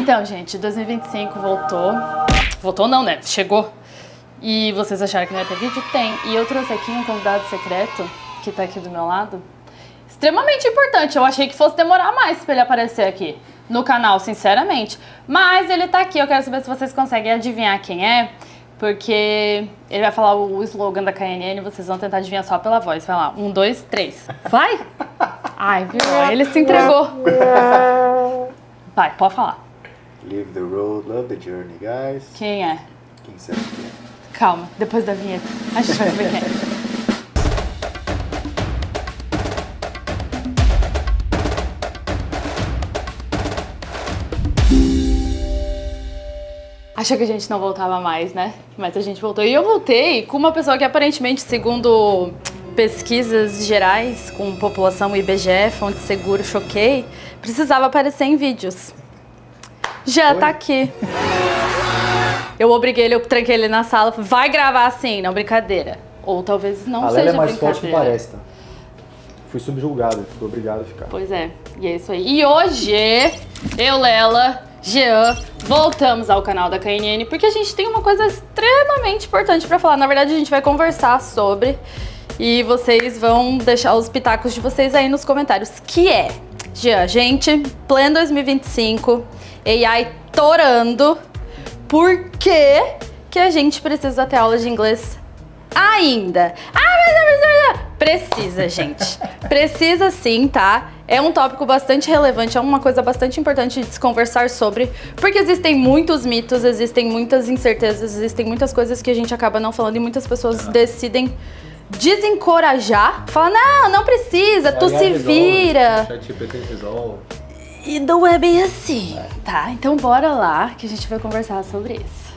Então, gente, 2025 voltou. Voltou não, né? Chegou. E vocês acharam que não ia ter vídeo? Tem. E eu trouxe aqui um convidado secreto, que tá aqui do meu lado. Extremamente importante. Eu achei que fosse demorar mais pra ele aparecer aqui no canal, sinceramente. Mas ele tá aqui. Eu quero saber se vocês conseguem adivinhar quem é. Porque ele vai falar o slogan da KNN e vocês vão tentar adivinhar só pela voz. Vai lá. 1, 2, 3. Vai! Ai, viu? Ele se entregou. Vai, pode falar. Live the road, love the journey, guys. Quem é? Quem será que é? Calma, depois da vinheta. A gente vai ver quem é. Achou que a gente não voltava mais, né? Mas a gente voltou. E eu voltei com uma pessoa que aparentemente, segundo pesquisas gerais com população IBGE, Fonte Seguro, Choquei, precisava aparecer em vídeos. Já tá aqui. Eu obriguei ele, eu tranquei ele na sala, vai gravar assim, não brincadeira. Ou talvez não seja brincadeira. A Lélia é mais forte que parece, tá? Fui subjulgado, fui obrigado a ficar. Pois é, e é isso aí. E hoje, eu, Lela, Jean, voltamos ao canal da KNN porque a gente tem uma coisa extremamente importante pra falar. Na verdade, a gente vai conversar sobre e vocês vão deixar os pitacos de vocês aí nos comentários. Que é, Jean, gente, pleno 2025, AI torando, por que a gente precisa ter aula de inglês ainda? Precisa, gente. Precisa sim, tá? É um tópico bastante relevante, é uma coisa bastante importante de se conversar sobre, porque existem muitos mitos, existem muitas incertezas, existem muitas coisas que a gente acaba não falando e muitas pessoas decidem desencorajar, falar, não precisa, tu se vira. ChatGPT resolve. E não é bem assim, tá? Então bora lá que a gente vai conversar sobre isso.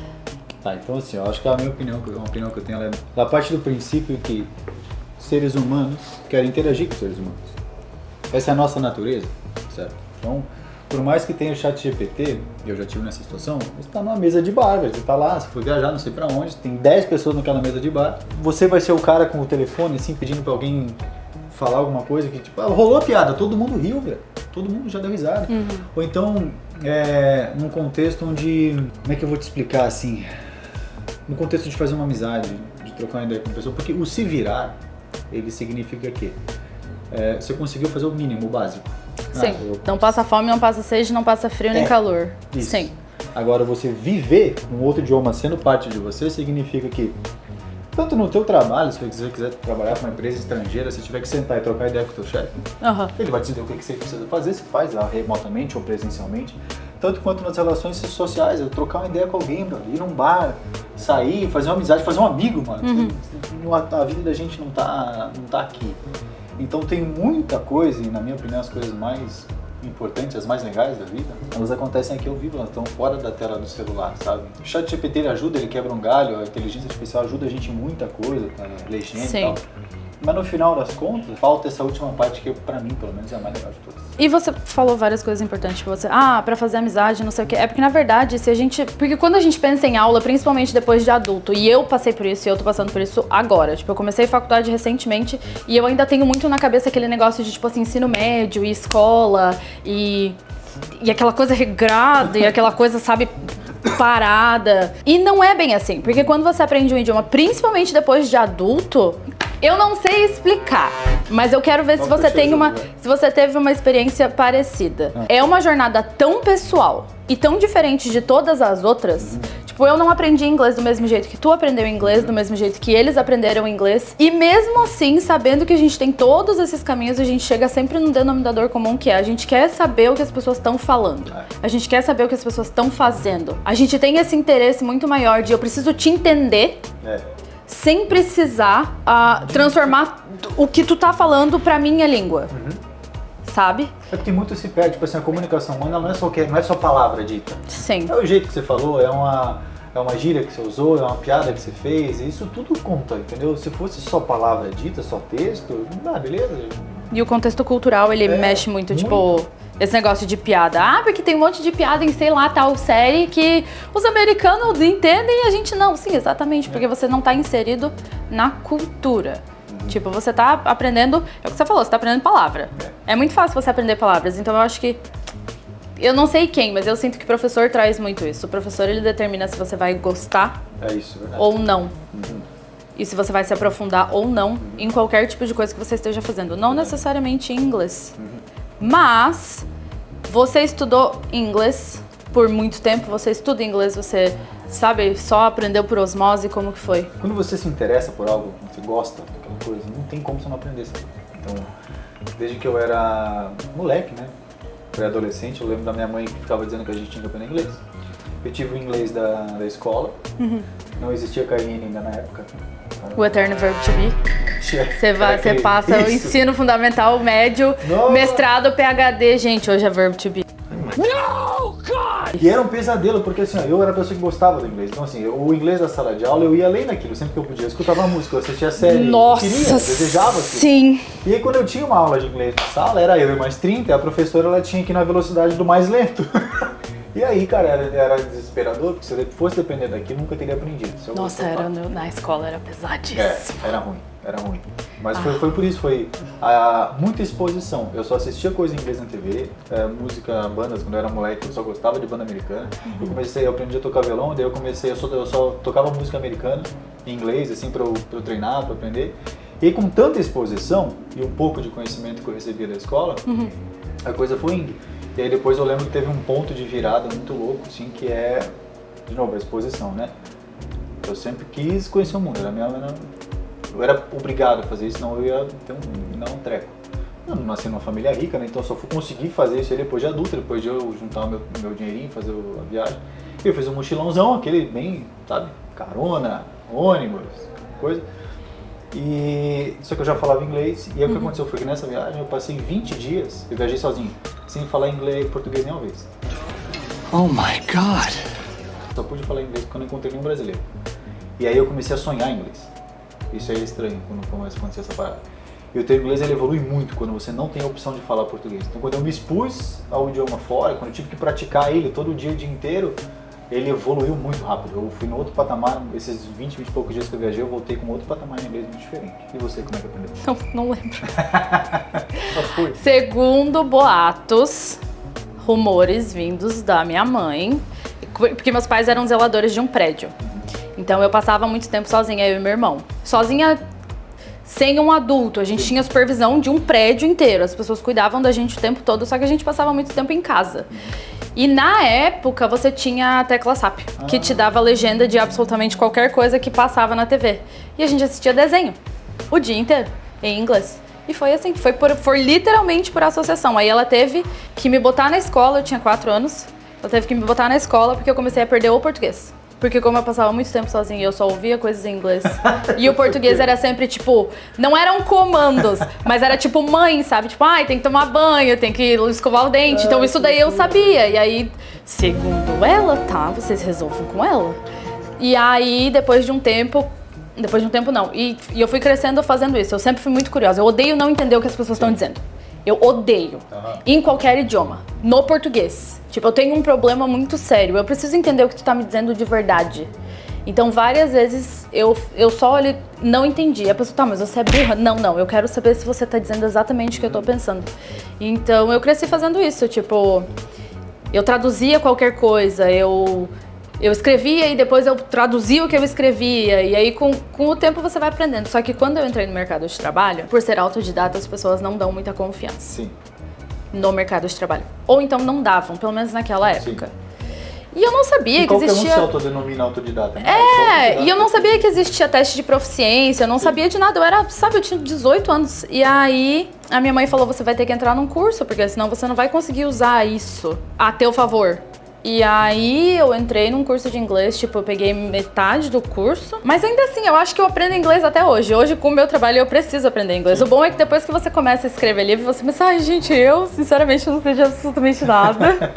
Tá, então assim, eu acho que a minha opinião, uma opinião que eu tenho, ela parte do princípio que seres humanos querem interagir com seres humanos. Essa é a nossa natureza, certo? Então, por mais que tenha o ChatGPT, eu já tive nessa situação, você está numa mesa de bar, você está lá, você foi viajar, não sei pra onde, tem 10 pessoas naquela mesa de bar, você vai ser o cara com o telefone, assim, pedindo pra alguém falar alguma coisa que, tipo, rolou a piada, todo mundo riu, velho, todo mundo já deu risada. Ou então, num contexto onde, como é que eu vou te explicar, assim, no contexto de fazer uma amizade, de trocar uma ideia com a pessoa, porque o se virar, ele significa que você conseguiu fazer o mínimo, o básico. Sim, não passa fome, não passa sede, não passa frio nem calor. Isso. Sim. Agora, você viver um outro idioma sendo parte de você, significa que, tanto no teu trabalho, se você quiser trabalhar para uma empresa estrangeira, se tiver que sentar e trocar ideia com o teu chefe, ele vai te dizer o que você precisa fazer, você faz lá remotamente ou presencialmente, tanto quanto nas relações sociais, trocar uma ideia com alguém, ir num bar, sair, fazer uma amizade, fazer um amigo, mano. A vida da gente não tá aqui. Então tem muita coisa, e na minha opinião as coisas mais importantes, as mais legais da vida, elas acontecem aqui ao vivo, elas estão fora da tela do celular, sabe? O ChatGPT ajuda, ele quebra um galho, a inteligência artificial ajuda a gente em muita coisa, tá? Legenda e tal. Mas no final das contas, falta essa última parte que pra mim, pelo menos, é a mais legal de todas. E você falou várias coisas importantes pra você. Pra fazer amizade, não sei o quê. É porque, na verdade, se a gente... Porque quando a gente pensa em aula, principalmente depois de adulto, e eu passei por isso, e eu tô passando por isso agora. Tipo, eu comecei faculdade recentemente, e eu ainda tenho muito na cabeça aquele negócio de, tipo assim, ensino médio e escola, e aquela coisa regrada, e aquela coisa, sabe... parada. E não é bem assim, porque quando você aprende um idioma, principalmente depois de adulto, eu não sei explicar, mas eu quero ver se você teve uma experiência parecida. É uma jornada tão pessoal e tão diferente de todas as outras. Tipo, eu não aprendi inglês do mesmo jeito que tu aprendeu inglês, do mesmo jeito que eles aprenderam inglês. E mesmo assim, sabendo que a gente tem todos esses caminhos, a gente chega sempre num denominador comum que é a gente quer saber o que as pessoas estão falando. A gente quer saber o que as pessoas estão fazendo. A gente tem esse interesse muito maior de eu preciso te entender sem precisar transformar o que tu tá falando pra minha língua. Sabe? É porque muito se perde, tipo assim, a comunicação humana não é só palavra dita. Sim. É o jeito que você falou, é uma gíria que você usou, é uma piada que você fez, isso tudo conta, entendeu? Se fosse só palavra dita, só texto, beleza. E o contexto cultural, ele mexe muito, tipo... Esse negócio de piada. Porque tem um monte de piada em, sei lá, tal série que os americanos entendem e a gente não. Sim, exatamente, porque você não tá inserido na cultura. Tipo, você tá aprendendo... É o que você falou, você tá aprendendo palavra. É muito fácil você aprender palavras, então eu acho que Eu não sei quem, mas eu sinto que o professor traz muito isso. O professor, ele determina se você vai gostar ou não. E se você vai se aprofundar ou não em qualquer tipo de coisa que você esteja fazendo. Não necessariamente em inglês. Mas você estudou inglês por muito tempo, você estuda inglês, você sabe, só aprendeu por osmose, como que foi? Quando você se interessa por algo, você gosta daquela coisa, não tem como você não aprender essa coisa. Então, desde que eu era moleque, né, pré-adolescente, eu lembro da minha mãe que ficava dizendo que a gente tinha que aprender inglês. Eu tive o inglês da escola, não existia KNN ainda na época. O eterno verbo to be. Você passa o ensino fundamental, médio, mestrado, PhD, gente, hoje é verbo to be. No, God! E era um pesadelo, porque assim, eu era a pessoa que gostava do inglês. Então assim, o inglês da sala de aula, eu ia além daquilo, sempre que eu podia. Eu escutava música, eu assistia série, Nossa, eu desejava aquilo. Sim. E aí quando eu tinha uma aula de inglês na sala, era eu e mais 30, a professora ela tinha que ir na velocidade do mais lento. E aí, cara, era desesperador, porque se eu fosse depender daquilo, nunca teria aprendido. Nossa, na escola era pesadíssimo. Era ruim. Mas foi por isso, foi muita exposição. Eu só assistia coisa em inglês na TV, música, bandas, quando eu era moleque, eu só gostava de banda americana. Eu aprendi a tocar violão, daí eu só tocava música americana, em inglês, assim, pra eu treinar, pra aprender. E aí, com tanta exposição e um pouco de conhecimento que eu recebia da escola, a coisa foi indo. E aí depois eu lembro que teve um ponto de virada muito louco, assim, que é, de novo, a exposição, né? Eu sempre quis conhecer o mundo, eu era obrigado a fazer isso, senão eu ia ter um treco. Eu não nasci numa família rica, né? Então eu só fui conseguir fazer isso aí depois de adulto, depois de eu juntar o meu dinheirinho, fazer a viagem. E eu fiz um mochilãozão, aquele bem, sabe, carona, ônibus, coisa. Só que eu já falava inglês, e aí o que aconteceu foi que nessa viagem eu passei 20 dias, eu viajei sozinho, sem falar inglês, português nenhuma vez. Oh my God! Só pude falar inglês porque eu não encontrei nenhum brasileiro. E aí eu comecei a sonhar em inglês. Isso é estranho quando começa a acontecer essa parada. E o teu inglês ele evolui muito quando você não tem a opção de falar português. Então quando eu me expus ao idioma fora, quando eu tive que praticar ele todo dia, o dia inteiro, ele evoluiu muito rápido. Eu fui no outro patamar, esses 20 e poucos dias que eu viajei, eu voltei com outro patamar em inglês muito diferente. E você, como é que aprendeu? Não lembro. Só foi. Segundo boatos, rumores vindos da minha mãe, porque meus pais eram zeladores de um prédio. Então eu passava muito tempo sozinha, eu e meu irmão. Sozinha sem um adulto, a gente tinha supervisão de um prédio inteiro. As pessoas cuidavam da gente o tempo todo, só que a gente passava muito tempo em casa. E na época você tinha a tecla SAP, que te dava legenda de absolutamente qualquer coisa que passava na TV. E a gente assistia desenho o dia inteiro, em inglês. E foi assim, foi literalmente por associação. Aí ela teve que me botar na escola, eu tinha 4 anos. Ela teve que me botar na escola porque eu comecei a perder o português. Porque como eu passava muito tempo sozinha, eu só ouvia coisas em inglês. E o português era sempre, tipo, não eram comandos, mas era tipo mãe, sabe? Tipo, tem que tomar banho, tem que escovar o dente. Então isso daí eu sabia. E aí, segundo ela, vocês resolvam com ela. E aí, depois de um tempo não. E eu fui crescendo fazendo isso. Eu sempre fui muito curiosa. Eu odeio não entender o que as pessoas estão dizendo. Eu odeio. Em qualquer idioma. No português. Tipo, eu tenho um problema muito sério. Eu preciso entender o que tu tá me dizendo de verdade. Então, várias vezes, eu só não entendi. A pessoa, mas você é burra? Não. Eu quero saber se você tá dizendo exatamente o que eu tô pensando. Então, eu cresci fazendo isso. Tipo, eu traduzia qualquer coisa. Eu escrevia e depois eu traduzia o que eu escrevia. E aí, com o tempo, você vai aprendendo. Só que quando eu entrei no mercado de trabalho, por ser autodidata, as pessoas não dão muita confiança. Sim. No mercado de trabalho. Ou então não davam, pelo menos naquela época. Sim. E eu não sabia que existia... Qualquer um se autodenomina autodidata. Né? E eu não sabia que existia teste de proficiência, eu não sabia de nada. Eu tinha 18 anos. E aí, a minha mãe falou, você vai ter que entrar num curso, porque senão você não vai conseguir usar isso a teu favor. E aí eu entrei num curso de inglês, tipo, eu peguei metade do curso. Mas ainda assim, eu acho que eu aprendo inglês até hoje. Hoje, com o meu trabalho, eu preciso aprender inglês. Sim. O bom é que depois que você começa a escrever livro, você pensa, gente, eu sinceramente não sei de absolutamente nada.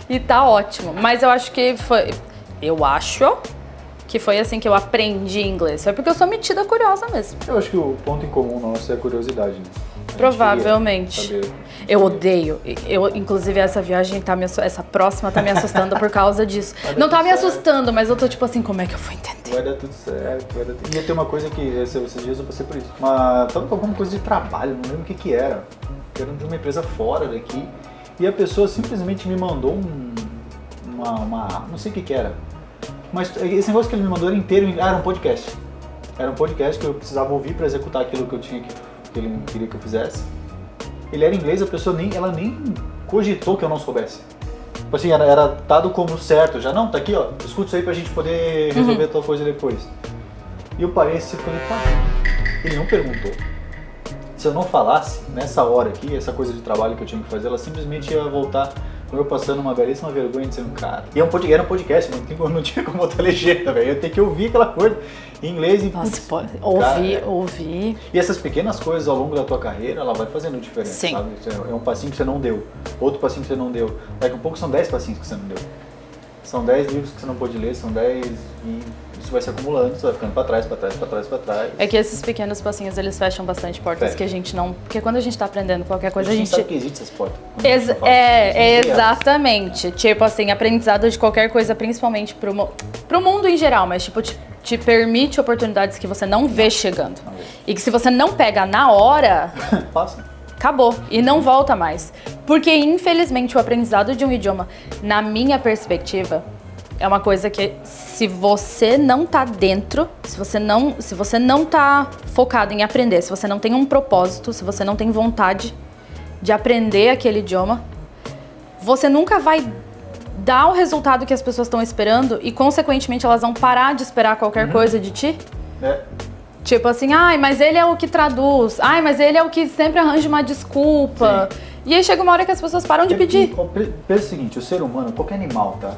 E tá ótimo. Mas eu acho que foi... que foi assim que eu aprendi inglês. Foi porque eu sou metida curiosa mesmo. Eu acho que o ponto em comum nosso é a curiosidade, né? Provavelmente. Eu odeio. Inclusive, essa viagem essa próxima tá me assustando por causa disso. Não tá me assustando, mas eu tô tipo assim, como é que eu vou entender? Vai dar tudo certo, E ia ter uma coisa que esses dias eu passei por isso. Tava com alguma coisa de trabalho, não lembro o que era. Era de uma empresa fora daqui. e a pessoa simplesmente me mandou não sei o que era, mas esse negócio que ele me mandou era inteiro, era um podcast. Era um podcast que eu precisava ouvir para executar aquilo que ele queria que eu fizesse. Ele era em inglês, a pessoa ela nem cogitou que eu não soubesse. Tipo assim, era dado como certo, já não, tá aqui ó, escuta isso aí pra gente poder resolver tal coisa depois. E eu parei assim e falei, pá, ele não perguntou. Se eu não falasse, nessa hora aqui, essa coisa de trabalho que eu tinha que fazer, ela simplesmente ia voltar com eu passando uma belíssima vergonha dizendo, cara. E era um podcast, não tinha como botar legenda, velho. Eu ia ter que ouvir aquela coisa em inglês e Nossa, ouvir. E essas pequenas coisas ao longo da tua carreira, ela vai fazendo diferença, Sim. sabe? É um passinho que você não deu, outro passinho que você não deu. Daqui a pouco são 10 passinhos que você não deu. São 10 livros que você não pôde ler, são 10 e isso vai se acumulando, você vai ficando pra trás. É que esses pequenos passinhos, eles fecham bastante portas que a gente não... Porque quando a gente tá aprendendo qualquer coisa, a gente sabe que existem essas portas. Exatamente. Tipo assim, aprendizado de qualquer coisa, principalmente pro mundo em geral, mas tipo, te permite oportunidades que você não vê chegando. E que se você não pega na hora... Passa. Acabou. E não volta mais. Porque, infelizmente, o aprendizado de um idioma, na minha perspectiva, é uma coisa que se você não tá dentro, se você não tá focado em aprender, se você não tem um propósito, se você não tem vontade de aprender aquele idioma, você nunca vai dar o resultado que as pessoas estão esperando e, consequentemente, elas vão parar de esperar qualquer coisa de ti. Tipo assim, ai, mas ele é o que traduz, ai, mas ele é o que sempre arranja uma desculpa. Sim. E aí chega uma hora que as pessoas param de pedir. Pensa o seguinte, o ser humano, qualquer animal, tá?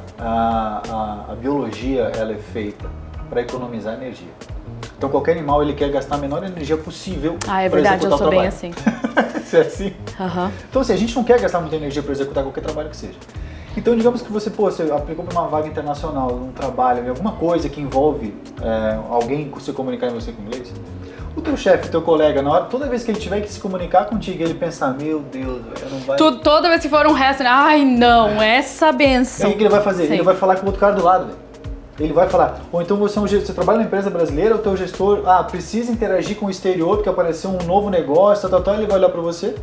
A biologia, ela é feita para economizar energia. Então qualquer animal, ele quer gastar a menor energia possível para executar o trabalho. Eu sou bem assim. Você é assim? Então assim, a gente não quer gastar muita energia para executar qualquer trabalho que seja. Então, digamos que você aplicou para uma vaga internacional, um trabalho, alguma coisa que envolve alguém se comunicar em você com inglês. O teu chefe, o teu colega, toda vez que ele tiver que se comunicar contigo, ele pensar, meu Deus, não vai... Toda vez que for um resto, ai não, essa benção. E aí o que ele vai fazer? Sim. Ele vai falar com o outro cara do lado, velho. Ele vai falar, ou então você trabalha numa empresa brasileira, o teu gestor, precisa interagir com o exterior, porque apareceu um novo negócio, ele vai olhar para você,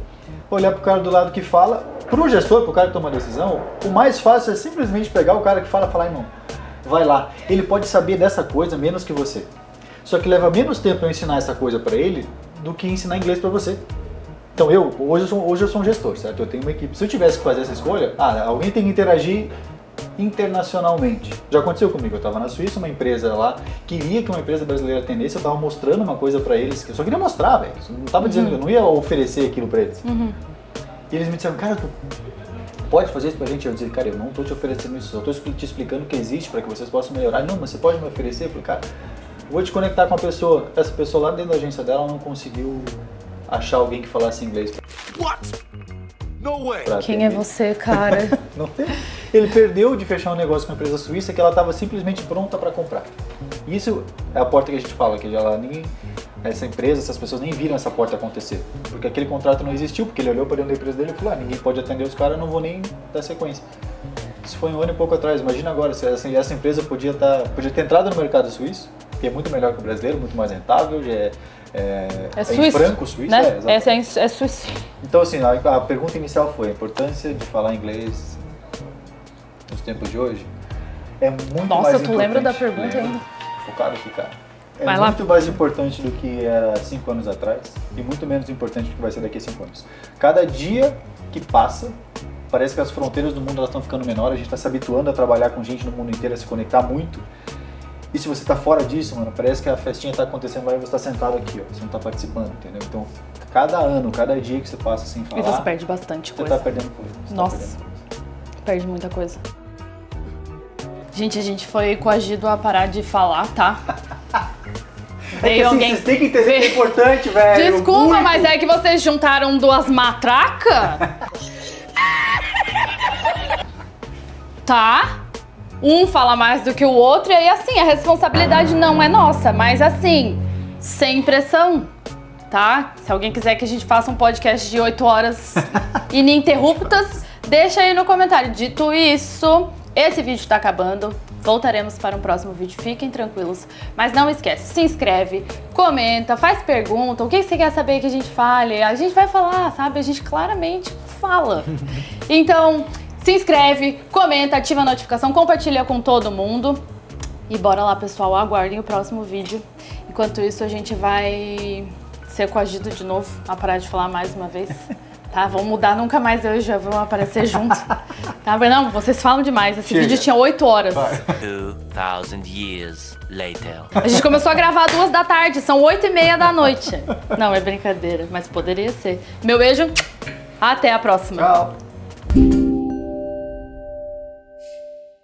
olhar pro cara do lado que fala. Pro gestor, pro cara que toma a decisão, o mais fácil é simplesmente pegar o cara que fala e falar, irmão, vai lá. Ele pode saber dessa coisa menos que você. Só que leva menos tempo eu ensinar essa coisa pra ele do que ensinar inglês pra você. Então hoje eu sou um gestor, certo? Eu tenho uma equipe. Se eu tivesse que fazer essa escolha, alguém tem que interagir internacionalmente. Já aconteceu comigo, eu tava na Suíça, uma empresa lá, queria que uma empresa brasileira atendesse, eu tava mostrando uma coisa pra eles, que eu só queria mostrar, velho. Não tava dizendo que eu não ia oferecer aquilo pra eles. E eles me disseram, cara, tu pode fazer isso pra gente? Eu disse, cara, eu não tô te oferecendo isso, eu tô te explicando que existe pra que vocês possam melhorar. Não, mas você pode me oferecer? Eu falei, cara, vou te conectar com uma pessoa. Essa pessoa lá dentro da agência dela não conseguiu achar alguém que falasse inglês. What? No way! Quem é você, cara? Não tem. Ele perdeu de fechar um negócio com uma empresa suíça que ela estava simplesmente pronta para comprar. Isso é a porta que a gente fala, que essa empresa, essas pessoas nem viram essa porta acontecer. Porque aquele contrato não existiu, porque ele olhou para dentro da empresa dele e falou, ninguém pode atender os caras, não vou nem dar sequência. Isso foi um ano e pouco atrás. Imagina agora, se essa empresa podia ter entrado no mercado suíço, que é muito melhor que o brasileiro, muito mais rentável, já é suíço, em franco suíço, né? É suíço. Então assim, a pergunta inicial foi a importância de falar inglês nos tempos de hoje. É muito mais importante. Nossa, tu lembra da pergunta ainda? Focado, ficar. Vai muito mais importante do que era 5 anos atrás e muito menos importante do que vai ser daqui a 5 anos. Cada dia que passa, parece que as fronteiras do mundo estão ficando menores, a gente está se habituando a trabalhar com gente no mundo inteiro, a se conectar muito. E se você está fora disso, mano, parece que a festinha está acontecendo lá e você está sentado aqui, ó, você não está participando, entendeu? Então, cada ano, cada dia que você passa sem falar... E você perde bastante coisa. Você está perdendo coisa. Nossa, perde muita coisa. Gente, a gente foi coagido a parar de falar, tá? Vocês têm que entender que é importante, velho. Desculpa, muito. mas é que vocês juntaram duas matracas? Tá? Um fala mais do que o outro e aí assim, a responsabilidade não é nossa, mas assim, sem pressão, tá? Se alguém quiser que a gente faça um podcast de 8 horas ininterruptas, deixa aí no comentário. Dito isso, esse vídeo tá acabando. voltaremos para um próximo vídeo, fiquem tranquilos. Mas não esquece, se inscreve, comenta, faz pergunta, o que você quer saber que a gente fale? A gente vai falar, sabe? A gente claramente fala. Então, se inscreve, comenta, ativa a notificação, compartilha com todo mundo. E bora lá, pessoal, aguardem o próximo vídeo. Enquanto isso, a gente vai ser coagido de novo a parar de falar mais uma vez. Tá, vamos mudar, nunca mais eu e o Jean vamos aparecer juntos. Tá, não, vocês falam demais. Esse vídeo tinha 8 horas. 2000 years later. A gente começou a gravar 2 da tarde, são 8h30 da noite. Não, é brincadeira, mas poderia ser. Meu beijo, até a próxima. Tchau.